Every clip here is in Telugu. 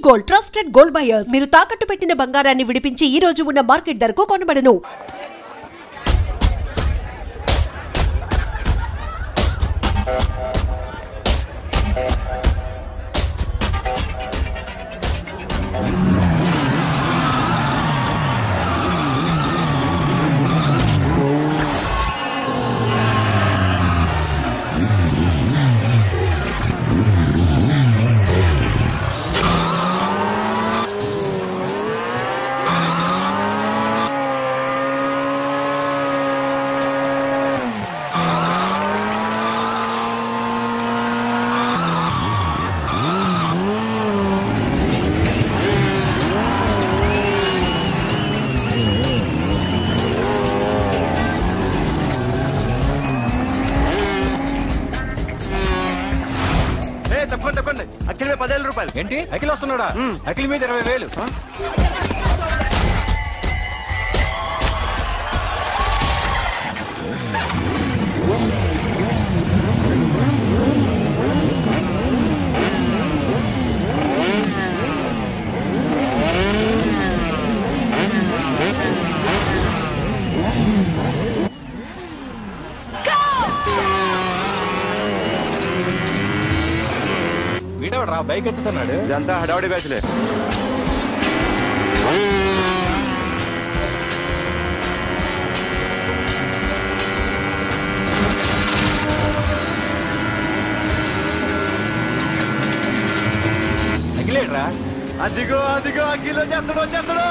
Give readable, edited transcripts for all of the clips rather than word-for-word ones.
Gold trusted gold buyers. మీరు తాకట్టు పెట్టిన బంగారాన్ని విడిపించి ఈ రోజు ఉన్న మార్కెట్ ధరకు కొనబడను. తప్పండి అఖిల్ మీద 10,000 రూపాయలు. ఏంటి అఖిల్ వస్తున్నాడా? అఖిల్ మీద 20,000. వీడవరా బైక్ ఎత్తుతున్నాడు? ఇదంతా హడావడి బ్యాచ్లే. అఖిలేట్రా? అదిగో అఖిల్ వచ్చేస్తాడు.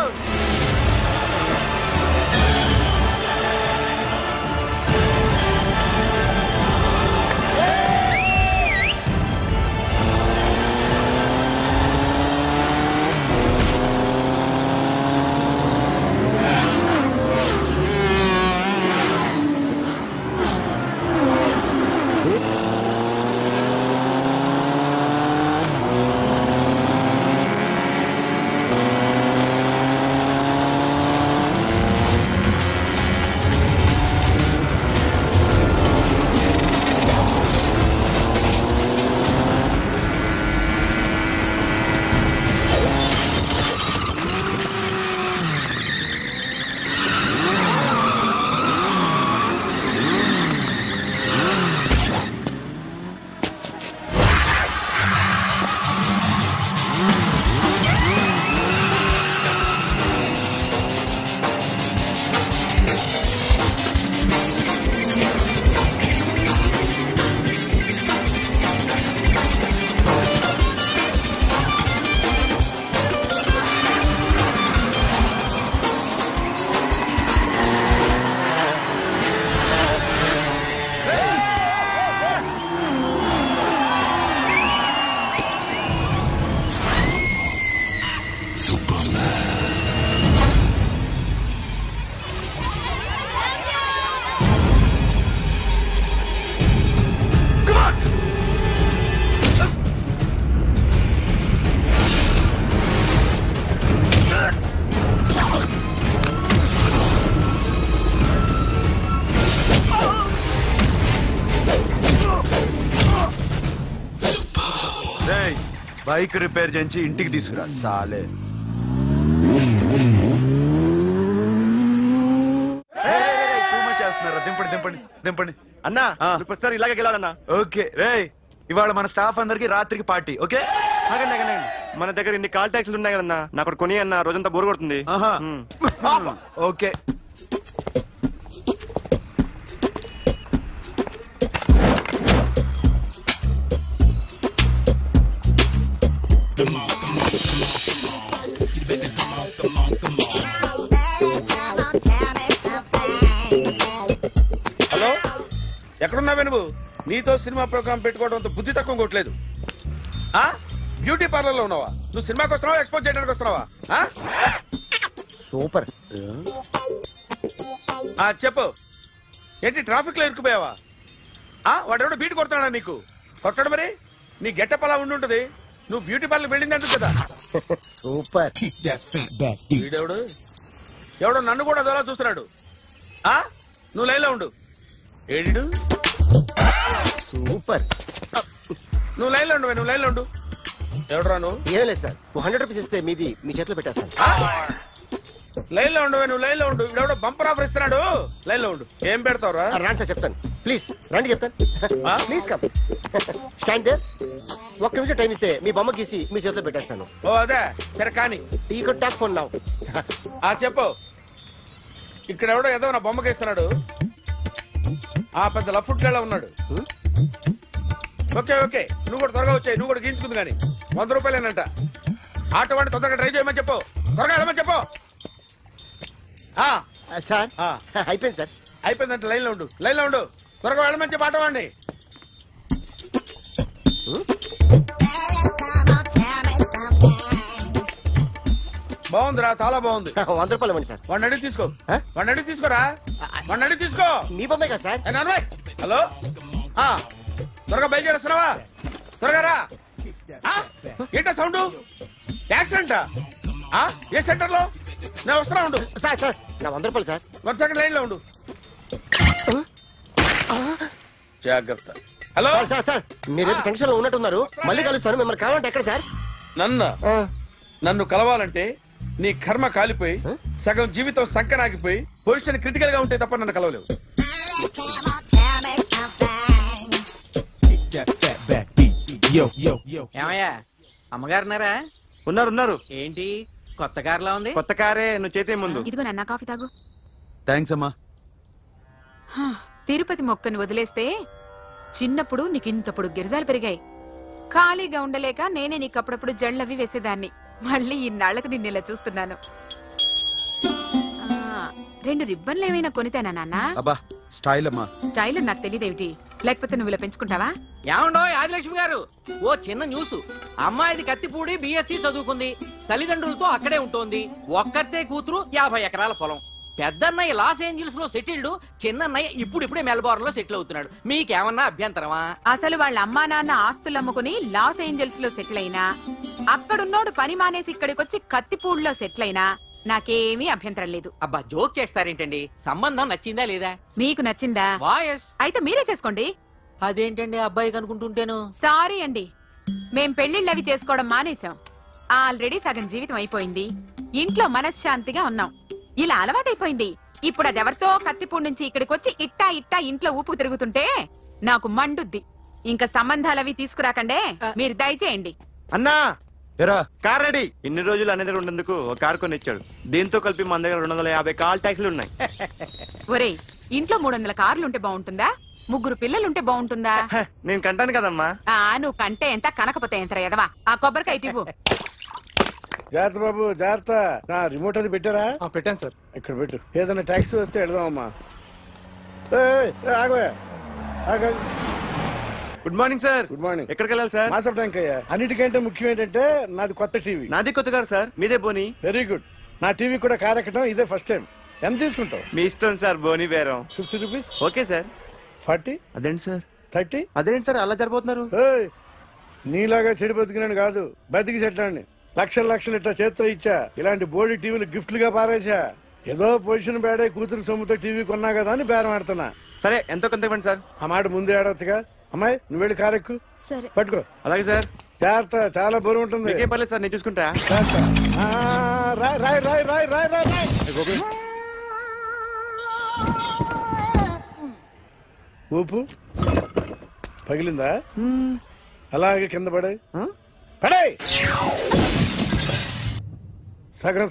బైక్ రిపేర్ చేయించి ఇంటికి తీసుకురా సాలే. చేస్తున్నారా? దింపండి అన్నా. ప్రతిసారి ఇలాగే గెలవాలన్నా. ఓకే రే, ఇవాళ మన స్టాఫ్ అందరికి రాత్రికి పార్టీ. ఓకే మన దగ్గర ఇన్ని కాల్ ట్యాక్సీలు ఉన్నాయి కదన్నా, నాకు కొని అన్న రోజంతా బోర్ కొడుతుంది. ఓకే హలో, ఎక్కడున్నావే నువ్వు? నీతో సినిమా ప్రోగ్రామ్ పెట్టుకోవడంతో బుద్ధి తక్కువ కొట్టలేదు. బ్యూటీ పార్లర్ లో ఉన్నావా? నువ్వు సినిమాకి వస్తున్నావా, ఎక్స్పోజ్ చేయడానికి వస్తున్నావా? సూపర్. చెప్పు, ఏంటి ట్రాఫిక్ లో ఇరుక్కుపోయావా? వాడెవడో బీట్ కొడతాడా నీకు? కొట్టడు మరి. నీ గెట్టప్ అలా ఉండుంటది. నువ్వు బ్యూటీ పార్లర్ వెళ్ళింది ఎందుకు కదా? సూపర్. వీడెవడు? ఎవడో నన్ను కూడా అదోలా చూస్తున్నాడు. నువ్వు లైన్లో ఉండు. ఏడు సూపర్. నువ్వు లైన్లో ఉండు. ఎవడరా నువ్వు? ఏం లేదు సార్, 100 రూపీస్ ఇస్తే మీది మీ చేతిలో పెట్టేస్తాను. లైన్ లో ఉండు, నువ్వు లైన్ లో ఉండు. ఎవడో బంపర్ ఆఫర్ ఇస్తున్నాడు, లైన్ లో ఉండు. ఏం పెడతావురా? రాండి సార్ చెప్తాను, ప్లీజ్ రండి చెప్తాను. Please come stand there. 1 నిమిషం టైం ఇస్తే మీ బొమ్మ గీసి మీ చేతిలో పెట్టేస్తాను. ఓ అదే సరే కానీ ఈ కుడ్ టాక్ ఫోన్ నౌ. చెప్పు. ఇక్కడ ఎవడో ఏదో నా బొమ్మకి ఇస్తున్నాడు. పెద్ద లఫుట్ గళ్ళ ఉన్నాడు. ఓకే ఓకే, నువ్వు కూడా త్వరగా వచ్చాయి, నువ్వు కూడా గీంచుకుంది కానీ 100 రూపాయలేనంట. ఆటో వాడిని తొందరగా ట్రై చేయమని చెప్పు, త్వరగా వెళ్ళమని చెప్పు. సార్ అయిపోయింది సార్. అయిపోయిందంటే లైన్ లో ఉండు, లైన్ లో ఉండు, త్వరగా వెళ్ళమని చెప్పు ఆటో వాడిని. బాగుందిరా, చాలా బాగుంది. 100 రూపాయలు ఇవ్వండి సార్. వాడిని అడిగి తీసుకో, వాడిని అడిగి తీసుకోరా, వాడిని అడిగి తీసుకో. మీ బొమ్మే కదా సార్. హలో, త్వరగా బయలుదేరేస్తున్నావా? త్వరగా రా. ఏంటా సౌండ్? యాక్సిడెంటా? ఏ సెంటర్ లో? నేను వస్తున్నా ఉండు. సార్ సార్ నా 100 రూపాయలు సార్. 1 సెకండ్ లైన్ లో ఉండు. జాగ్రత్త. హలో సార్ సార్ మీరు టెన్షన్ లో ఉన్నట్టున్నారు, మళ్ళీ కలుస్తాను. మిమ్మల్ని కావాలంటే ఎక్కడ సార్? నన్ను కలవాలంటే నీ కర్మ కాలిపోయి సగం జీవితం సంకనాగిపోయి పొజిషన్ క్రిటికల్ గా ఉంటే తప్ప నన్ను కలవలేవు. ఏమయ్యా అమ్మగారున్నారా? ఉన్నారు. ఏంటి కొత్త కారులా ఉంది? కొత్త కారే, నువ్వు చేతే ముందు. ఇదిగో నాన్న కాఫీ తాగు. థ్యాంక్స్ అమ్మా. తిరుపతి మొక్కను వదిలేస్తే చిన్నప్పుడు నీకు ఇంతప్పుడు గిరిజాలు పెరిగాయి. ఖాళీగా ఉండలేక నేనే నీకు అప్పుడప్పుడు జళ్ళవి వేసేదాన్ని. మళ్ళీ ఇన్నాళ్లకు నిన్ను ఇలా చూస్తున్నాను. 2 రిబ్బన్లు ఏమైనా కొనితేనా నాన్న? అబ్బా స్టైల్ అమ్మా. స్టైల్ నాకు తెలియదేమిటి? లేకపోతే నువ్వు ఇలా పెంచుకుంటావా? ఏమండో ఆదిలక్ష్మి గారు, ఓ చిన్న న్యూస్. అమ్మాయిది కత్తిపూడి బిఎస్సి చదువుకుంది, తల్లిదండ్రులతో అక్కడే ఉంటోంది. ఒక్కరితే కూతురు, 50 ఎకరాల పొలం. పెద్దన్నయ్య లాస్ ఏంజల్స్ లో సెటిల్డ్, చిన్నన్నయ్య ఇప్పుడిప్పుడే మెల్బోర్న్ లో సెటిల్ అవుతున్నాడు. మీకేమన్నా అభ్యంతరమా? అసలు వాళ్ళ అమ్మా నాన్న ఆస్తులు అమ్ముకుని లాస్ ఏంజల్స్ లో సెటిల్ అయినా, అక్కడున్నోడు పని మానేసి ఇక్కడికొచ్చి కత్తిపూడిలో సెటిల్ అయినా నాకేమీ అభ్యంతరం లేదు. అబ్బా జోక్ చేస్తారేంటండి? సంబంధం నచ్చిందా లేదా? మీకు నచ్చిందా? వాయస్ అయితే మీరే చేసుకోండి. అదేంటండి అబ్బాయి కనుకుంటుంటేను? సారీ అండి, మేం పెళ్లిళ్ళవి చేసుకోవడం మానేశాం. ఆల్రెడీ సగం జీవితం అయిపోయింది. ఇంట్లో మనశ్శాంతిగా ఉన్నాం. ఇలా అలవాటైపోయింది. ఇప్పుడు అదెవరితో కత్తిపూడి నుంచి ఇక్కడికొచ్చి ఇట్టా ఇంట్లో ఊపుకు తిరుగుతుంటే నాకు మండుద్ది. ఇంకా సంబంధాలవి తీసుకురాకండే, మీరు దయచేయండి. అన్నా ఎరా కార్ రెడీ. ఇన్ని రోజులు అనే దగ్గర ఉండేందుకు ఒక కార్ కొనిచ్చాడు. దీంతో కలిపి మన దగ్గర 250 కాల్ ట్యాక్సీలు ఉన్నాయి. ఒరేయ్, ఇంట్లో 300 కార్లుంటే బాగుంటుందా? 3 పిల్లలుంటే బాగుంటుందా? నేను కంటాను కదమ్మా. నువ్వు కంటే ఎంత కనకపోతే ఎంత ఎదవా. ఆ కొబ్బరికాయ ఇవ్వు. జాగ్రత్త బాబు, జాగ్రత్త. నా రిమోట్ అది పెట్టారా? పెట్టాను సార్. ఇక్కడ పెట్టు. ఏదైనా ట్యాక్సీ వస్తే వెళదామమ్మా. ఆగోయా. Good morning sir. Good morning. ఎక్కడికి వెళ్ళాలి సార్? మాసప్ ట్యాంక్ అయ్యా. అన్నిటికంటే ముఖ్యం ఏంటంటే నాది కొత్త టీవీ. నాది కొత్త కారు సార్, మీదే బోని. Very good. నా టీవీ కూడా కార్ ఎక్కడం ఇదే ఫస్ట్ టైం. ఎంత తీసుకుంటావు? మీ ఇష్టం సార్, బోని బేరం. 50 రూపీస్. Okay sir. 40. అదేంటి సార్? 30. అదేంటి సార్ అలా జరిపోతున్నారు? నీలాగా చెడు బతికినాను కాదు, బతికి చెట్టాన్ని. లక్షలు ఇట్లా చేత్తో ఇచ్చా. ఇలాంటి బోడి టీవీలు గిఫ్ట్లుగా పారేసా. ఏదో పొజిషన్ బేడే కూతురు సొమ్ముతో టీవీ కొన్నా కదా అని బేరం ఆడుతున్నా. సరే ఎంతో కొంత ఇవ్వండి సార్. ఆ మాట ముందే ఆడవచ్చుగా. అమ్మాయి నువ్వు వెళ్ళి కారు ఎక్కు. సరే పట్టుకో. అలాగే సార్. జాగ్రత్త, చాలా బరువు ఉంటుంది. ఏం పర్లేదు సార్, నేను చూసుకుంటా. ఊపు పగిలిందా? అలాగే కింద పడే పడే.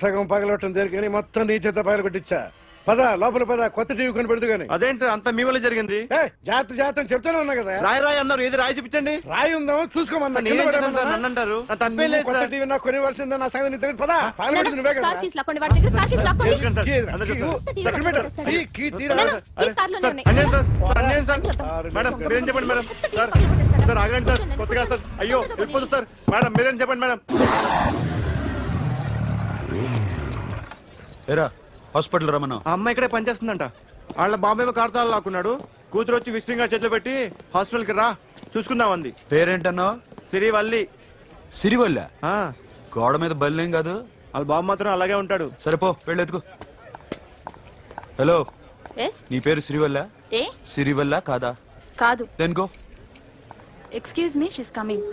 సగం పగలవటం దేనికని మొత్తం నీ చేత పగల కొట్టించా. పద లోపల పద, కొత్త టీవీ కొని పెడదు గానీ. అదేంటి సార్ అంతా మీ వల్ల జరిగింది? జాగ్రత్త చెప్తానే ఉన్నా కదా. రాయి అన్నారు, ఏది రాయి చూపించండి. రాయి ఉందా చూసుకోమన్నా. నన్ను అంటారు. కొత్త టీవీ నాకు కొనివ్వాల్సిందే, నా సంగతి తెలియదు. పద పగలబడి నువ్వే కదా. మేడం మీరేం చెప్పండి మేడం. సార్ ఆగండి సార్, కొత్తగా సార్. అయ్యో వెళ్ళిపోతుంది సార్. మేడం మీరేం చెప్పండి మేడం. ఎరా హాస్పిటల్ రమ్మను. ఆ అమ్మాయి ఇక్కడే పనిచేస్తుందంట. వాళ్ళ బాంబే కార్తాలు లాక్కున్నాడు. కూతురు వచ్చి విజిటింగ్ కార్డ్ చేతిలో పెట్టి హాస్పిటల్ కి రా చూసుకుందాం అంది. పేరేంటన్నావు? సిరివల్లి. సిరివల్ల? గోడ మీద బల్లేం కాదు. వాళ్ళ బాబు మాత్రం అలాగే ఉంటాడు. సరేపో వెళ్ళెత్తుకో. హలో, నీ పేరు సిరివల్ల? సిరివల్ల కాదా? కాదు. Then go. Excuse me, she's coming.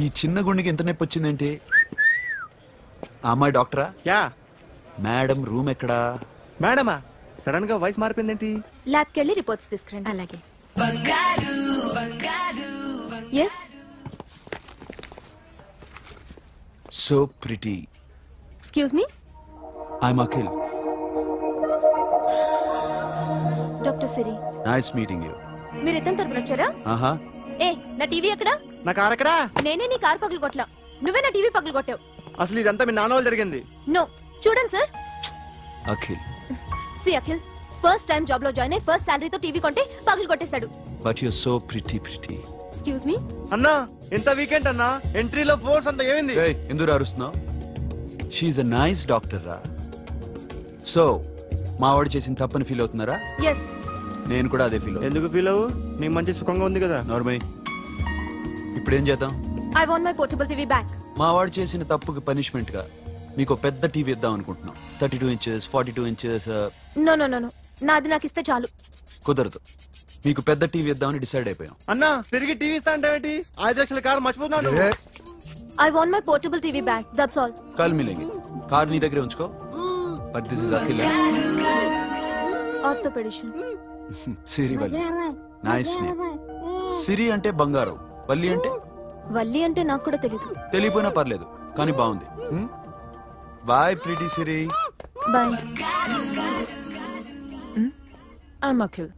ఈ చిన్న గుండెకి ఎంత నొప్పి వచ్చిందేంటి? అమ్మాయి డాక్టరా? యా. మేడం రూమ్ ఎక్కడా? మేడమా? సడన్ గా వాయిస్ మారిపోయిందేంటి? ల్యాబ్కి వెళ్ళి రిపోర్ట్స్ తీసుకురండి. అలాగే. Yes. So pretty. Excuse me. I'm Akhil. Doctor Siri. Nice meeting you. మీరు ఎత్తని తరపున వచ్చారా? ఆహా. ఏ నా టీవీ ఎక్కడా? నా కార్ ఎక్కడా? నేనే నీ కార్ పగలు కొట్టలా, నువ్వే నా టీవీ పగలు కొట్టావు. అసలు ఇదంతా మీ నాన్న వాళ్ళు జరిగింది. నో, చూడండి sir. Akhil. See Akhil, first time job లో జాయిన్ అయ్యి ఫస్ట్ సాలరీతో టీవీ కొంటే పగలు కొట్టేశాడు. But you so pretty. Excuse me. అన్నా ఎంత వీకెండ్ అన్నా, ఎంట్రీలో ఫోర్స్ అంత ఏమైంది? ఏయ్, ఎందుకు అరుస్తున్నావు? She is a nice doctor రా. సో మా వాడు చేసిన తప్పని ఫీల్ అవుతున్నారా? ఎస్. నేను కూడా అదే ఫీల్. ఎందుకు ఫీల్ అవ్వు? నీకు మంచి సుఖంగా ఉంది కదా. నార్మల్. ఇప్పుడేం చేద్దాం? I want my portable TV back. మా వాడు చేసిన తప్పుకి పనిష్మెంట్ గా మీకు పెద్ద టీవీ ఇద్దాం అనుకుంటున్నాం. 32 inches 42 inches. No no no no, నాది నాకు ఇస్తే చాలు. కుదరదు. మీకు పెద్ద టీవీ ఇద్దామని డిసైడ్ అయిపోయాం. అన్నా తిరిగి టీవీ ఇస్తా అంటే 5 లక్షల కారు మర్చిపోతున్నాడు. I want my portable TV back, that's all. Call మిలేంగి. కార్ నీ దగ్గరే ఉంచుకో. But this is Akhil. Orthopedician. Siri Valli. Nice name. Siri అంటే బంగారం, వల్లి అంటే? వల్లి అంటే నాకు కూడా తెలీదు. తెలియపోయినా పర్లేదు, కానీ బాగుంది. Bye pretty Siri. Bye. I'm Akhil.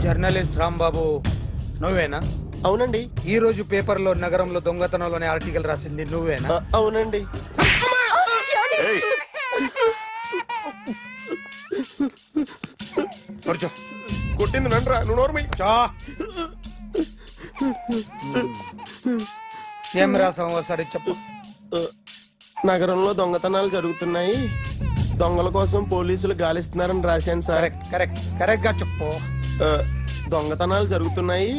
Journalist Rambabu నువ్వేనా? అవునండి. ఈ రోజు పేపర్ లో నగరంలో దొంగతనంలోనే ఆర్టికల్ రాసింది నువ్వేనా? అవునండి. కొట్టింది నండ్రా, నువ్వు నోర్మై. ఏం రాసావు ఒకసారి చెప్పు. నగరంలో దొంగతనాలు జరుగుతున్నాయి, దొంగల కోసం పోలీసులు గాలిస్తున్నారని రాశాను సార్. కరెక్ట్ గా చెప్పు. దొంగతనాలు జరుగుతున్నాయి,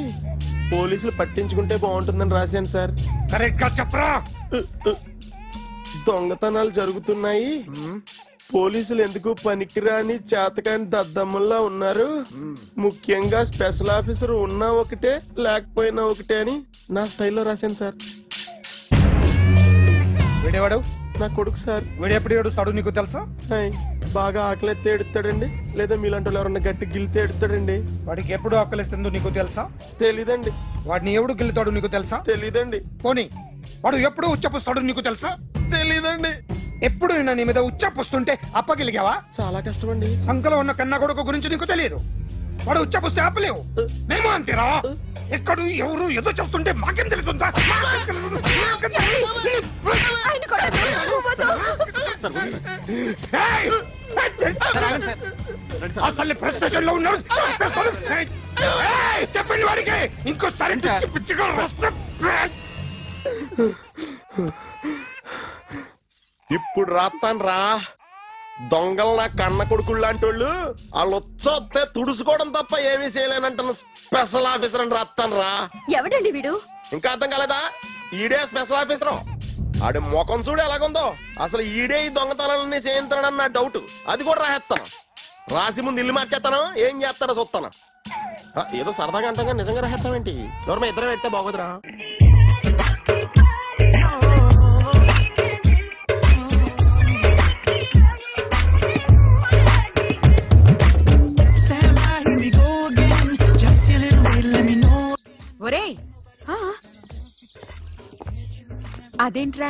పోలీసులు పట్టించుకుంటే బాగుంటుందని రాశాను సార్. కరెక్ట్ గా చెప్పరా. దొంగతనాలు జరుగుతున్నాయి, పోలీసులు ఎందుకు పనికిరాని చేతకాని దద్దమ్మల్లా ఉన్నారు, ముఖ్యంగా స్పెషల్ ఆఫీసర్ ఉన్నా ఒకటే లేకపోయినా ఒకటే అని నా స్టైల్లో రాశాను సార్. వీడేవాడు? నా కొడుకు సార్. వీడు ఎప్పుడు ఏడుస్తాడు నీకు తెలుసా? బాగా ఆకలిస్తే ఎడుతాడండి, లేదా మీలాంటి వాళ్ళు ఎవరన్నా గట్టి గిల్లితే ఎడుతాడండి. వాడికి ఎప్పుడు ఆకలిస్తుందో నీకు తెలుసా? తెలీదండి. వాడిని ఎవడు గిల్లుతాడు నీకు తెలుసా? తెలీదండి. పోనీ వాడు ఎప్పుడు ఉచ్చపుస్తాడు నీకు తెలుసా? తెలీదండి. ఎప్పుడు నీ మీద ఉచ్చపుస్తుంటే అప్పగిలిగావా? చాలా కష్టం అండి. సంకలో ఉన్న కన్న కొడుకు గురించి నీకు తెలియదు. వాడు ఉచ్చపుస్తే ఆపలేవు. మేము అంతేరా. ఎక్కడు ఎవరు ఏదో చేస్తుంటే మాకేం తెలుస్తుందా? అసలు ప్రెస్ స్టేషన్ లో ఉన్నాడు. చెప్పండి వాడికి ఇంకోసారి పిచ్చిగా వస్తే. ఇప్పుడు రాత్తాను రా. దొంగలు నా కన్న కొడుకుళ్ళు లాంటి వాళ్ళు వాళ్ళు వచ్చొస్తే తుడుచుకోవడం తప్ప ఏమీ చేయలేనంటున్న స్పెషల్ ఆఫీసర్ అని రాత్తాను రా. ఎవడండి వీడు? ఇంకా అర్థం కాలేదా? ఈడే స్పెషల్ ఆఫీసర్. ఆడి ముఖం చూడు ఎలాగుందో. అసలు ఈడే ఈ దొంగతనాలన్నీ చేయించాడని నా డౌట్. అది కూడా రాసేస్తాను. రాసి ముందు ఇల్లు మార్చేస్తాను, ఏం చేస్తానో చూస్తాను. ఏదో సరదాగా అంటాం, నిజంగా రాసేస్తామేంటి? ఎవరు మా ఇద్దరం పెడితే బాగోదురా. ఒరేయ్, అదేంట్రా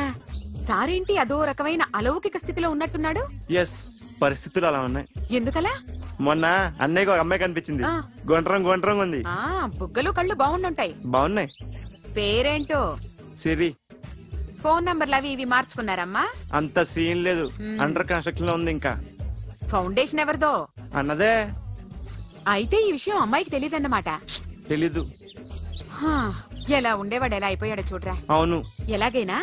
సారేంటి అదో రకమైన అలౌకిక స్థితిలో ఉన్నట్టున్నాడు? ఎస్, పరిస్థితులు అలా ఉన్నాయి. ఎందుకలా? మొన్న అన్నయ్యకు ఒక అమ్మాయి కనిపించింది. గుండ్రం ఉంది. బుగ్గలు కళ్ళు బాగుండుంటాయి. బాగున్నాయి. పేరేంటో? సిరి. ఫోన్ నంబర్లు అవి ఇవి మార్చుకున్నారమ్మా? అంత సీన్ లేదు, అండర్ కన్స్ట్రక్షన్ లో ఉంది. ఇంకా ఫౌండేషన్ ఎవరిదో? అన్నదే. అయితే ఈ విషయం అమ్మాయికి తెలియదన్నమాట. తెలీదు. ఎలా ఉండేవాడు ఎలా అయిపోయాడో చూడరా. అవును. ఎలాగైనా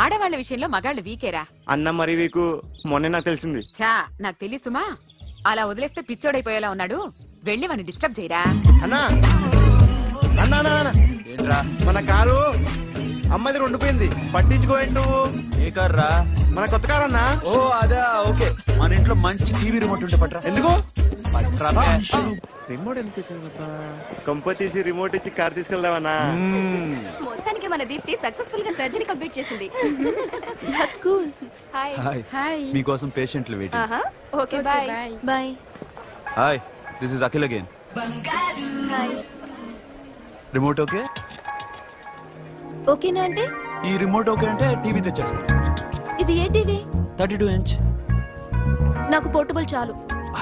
ఆడవాళ్ల విషయంలో మగాళ్ళు వీకేరా. అన్న మరి వీకు మొన్నే నాకు తెలిసింది. చా, నాకు తెలుసుమా. అలా వదిలేస్తే పిచ్చోడైపోయేలా ఉన్నాడు. వెళ్ళి వాడిని డిస్టర్బ్ చేయరా. అన్నా మన కారు అమ్మాయి దగ్గర ఉండిపోయింది, పట్టించుకోండి నువ్వు. ఏ కార్ రా? మన కొత్త కారు అన్నా. ఓ అదా, ఓకే. మన ఇంట్లో మంచి టీవీ రిమోట్ ఉంటే పట్రా. ఎందుకు? రిమోట్ ఎంత కంప తీసి రిమోట్ ఇచ్చి కార్ తీసుకెళ్దామన్నా. మొత్తానికి మన దీప్తి సక్సెస్ఫుల్ గా సర్జరీ కంప్లీట్ చేసింది. That's cool. హాయ్. హాయ్. మీకోసం పేషెంట్లు waiting. Okay, bye. Bye. Hi, this is Akhil again. Hi. Remote okay? ఓకేనా అంటే? ఈ రిమోట్ ఓకే అంటే టీవీ తెచ్చేస్తా. ఇది ఏ టీవీ? 32 ఇంచ్. నాకు పోర్టబుల్ చాలు.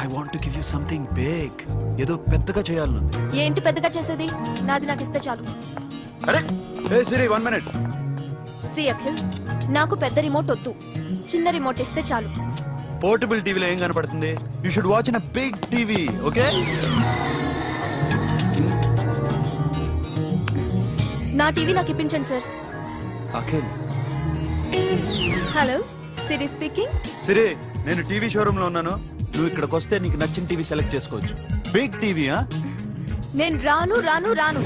I want to give you something big. ఏదో పెద్దగా చేయాలనుంది. ఏంటి పెద్దగా చేసేది? నాది నాకు ఇస్తే చాలు. అరే ఏ సిరి, 1 మినిట్. సి అఖిల్, నాకు పెద్ద రిమోట్ వద్దు, చిన్న రిమోట్ ఇస్తే చాలు. పోర్టబుల్ టీవీలో ఏం కనపడుతుంది? You should watch in a big TV, okay? నా టీవీ నాకు ఇప్పించండి sir. Akhil. Hello, Siri speaking. Siri, నేను టీవీ షోరూమ్ లో ఉన్నాను. నువ్వు ఇక్కడికి వస్తే నీకు నచ్చిన టీవీ సెలెక్ట్ చేసుకోవచ్చు. Big TV. నేను రాను రాను రాను.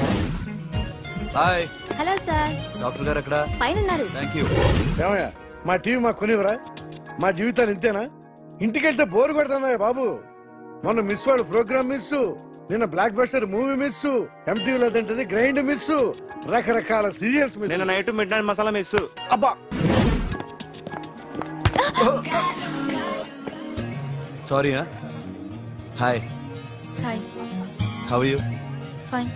హాయ్. Hello sir. డాక్టర్ గారు ఎక్కడ? పైన ఉన్నారు. థాంక్యూ. ఏమయ్యా, మా టీవీ మాకు కొనివరా? మా జీవితాలు ఇంతేనా? ఇంటికి వెళ్తే బోర్ కొడుతుందా బాబు? మొన్న మిస్ వాళ్ళు ప్రోగ్రామ్ మిస్, నిన్న బ్లాక్ బస్టర్ మూవీ మిస్, ఎంటీవీలో తింటది గ్రైండ్ మిస్, రకరకాల సీరియల్స్ మిస్. నిన్న night midnight masala miss. అబ్బా, sorry. Hi. Hi. How are you? Fine.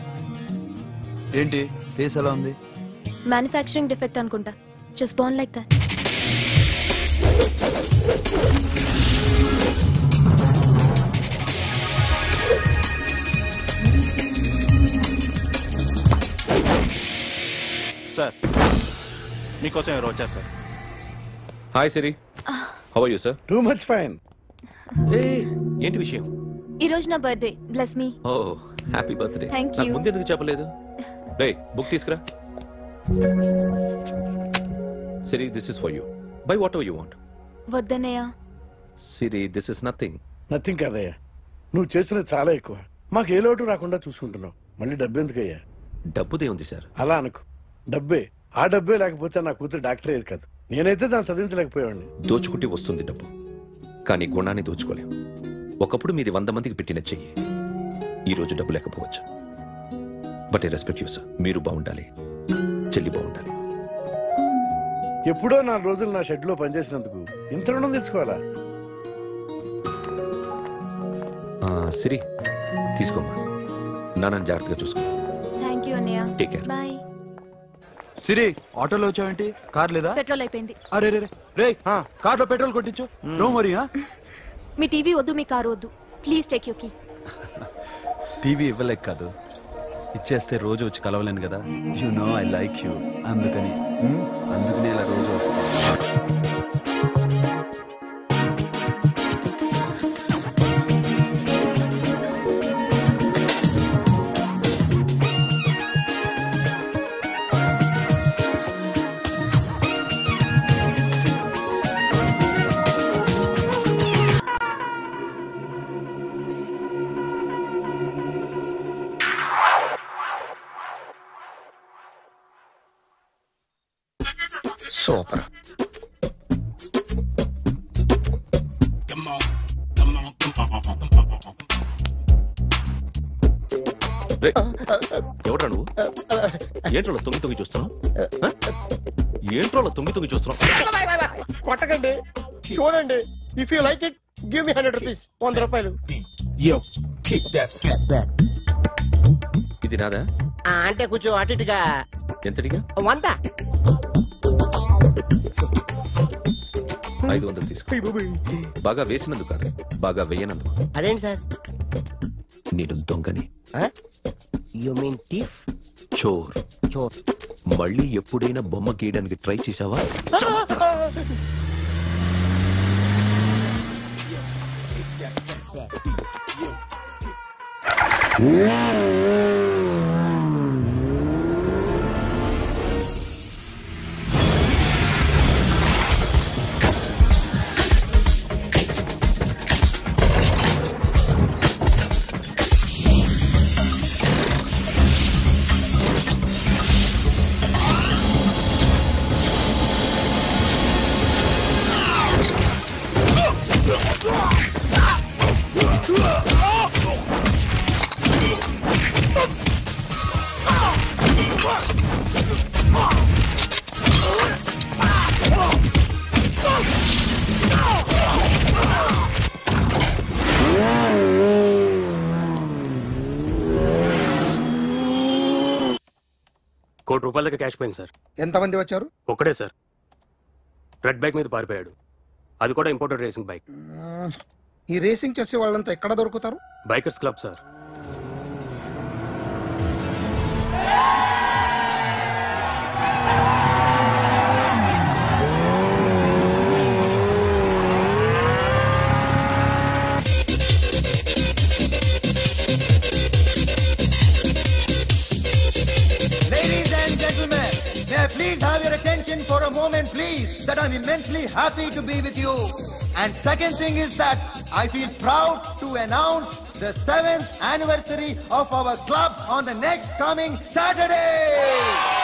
ఏంటి ఫేస్ ఎలా ఉంది? మ్యానుఫ్యాక్చరింగ్ డిఫెక్ట్ అనుకుంటా. Just born like that. Sir, మీకోసం ఎవరు వచ్చారు sir? Hi Siri, how are you sir? Too much fine. ఏంటి విషయం? ఈ రోజు నా birthday. Bless me. Oh happy birthday. Thank you. నాకు ముందు ఎందుకు చెప్పలేదు? రే బుక్ తీసుకురా. Siri, this is for you. Buy whatever you want. వద్దన్నయ్య. Siri, this is nothing. Nothing కాదయ్యా, నువ్వు చేసినది చాలా ఎక్కువ. మాకు ఏ లోటు రాకుండా చూసుకుంటున్నావు. మళ్ళీ డబ్బు ఎందుకయ్యా? డబ్బుదే ఉంది సార్. అలా అనుకు, డబ్బే. ఆ డబ్బే లేకపోతే నా కూతురు డాక్టర్ అయ్యేది కాదు. నేనైతే దాన్ని చదివించలేకపోయాడిని. దోచుకుంటే వస్తుంది డబ్బు, కానీ గుణాన్ని దోచుకోలేం. ఒకప్పుడు మీది 100 మందికి పెట్టిన చెయ్యి, ఈ రోజు డబ్బు లేకపోవచ్చు. But I respect you sir. మీరు బాగుండాలి, చెల్లి బాగుండాలి. ఎప్పుడో 4 రోజులు నా షెడ్ లో పనిచేసినందుకు ఇంత రుణం తెచ్చుకోవాలా? సిరి, తీసుకోమ్మా. నాన్నని జాగ్రత్తగా చూసుకో. థ్యాంక్ యూ అన్నయ్య. Take care. బాయ్. సిరి, ఆటోలో వచ్చావేంటి? కార్ లేదా? పెట్రోల్ అయిపోయింది. అరే రే రే, కార్లో పెట్రోల్ కొట్టించు. నో మరి. మీ టీవీ వద్దు, మీ కారు వద్దు. Please take you key. TV ఇవ్వలేక కాదు, ఇచ్చేస్తే రోజు వచ్చి కలవలేను కదా. You know I like you. అందుకని ఇలా రోజు వస్తా. సూపర్. ఎవడ్రా నువ్వు? ఏంట్రోలో తొంగి చూస్తున్నావు? ఏంట్రోలో తొంగి చూస్తున్నావు? కొట్టకండి, చూడండి. If you like it give me 100 rupees. 100 రూపాయలు. ఇది నాదా? అంటే కొంచెం అటు ఇటుగా. ఎంతడిగా? 100. 500 తీసుకో. బాగా వేసినందుకు కాదు, బాగా వేయనందుకు. అదేంటి సార్? నేను దొంగని. You mean thief? చోర్. చోర్. మళ్ళీ ఎప్పుడైనా బొమ్మ గీయడానికి ట్రై చేసావా? ₹1 దాకా క్యాష్ పోయింది సార్. ఎంతమంది వచ్చారు? ఒక్కడే సార్. రెడ్ బైక్ మీద పారిపోయాడు. అది కూడా ఇంపోర్టెడ్ రేసింగ్ బైక్. ఈ రేసింగ్ చేసే వాళ్ళంతా ఎక్కడ దొరుకుతారు? Bikers club sir. Please have your attention for a moment, please, that I'm immensely happy to be with you. And second thing is that I feel proud to announce the 7th anniversary of our club on the next coming Saturday.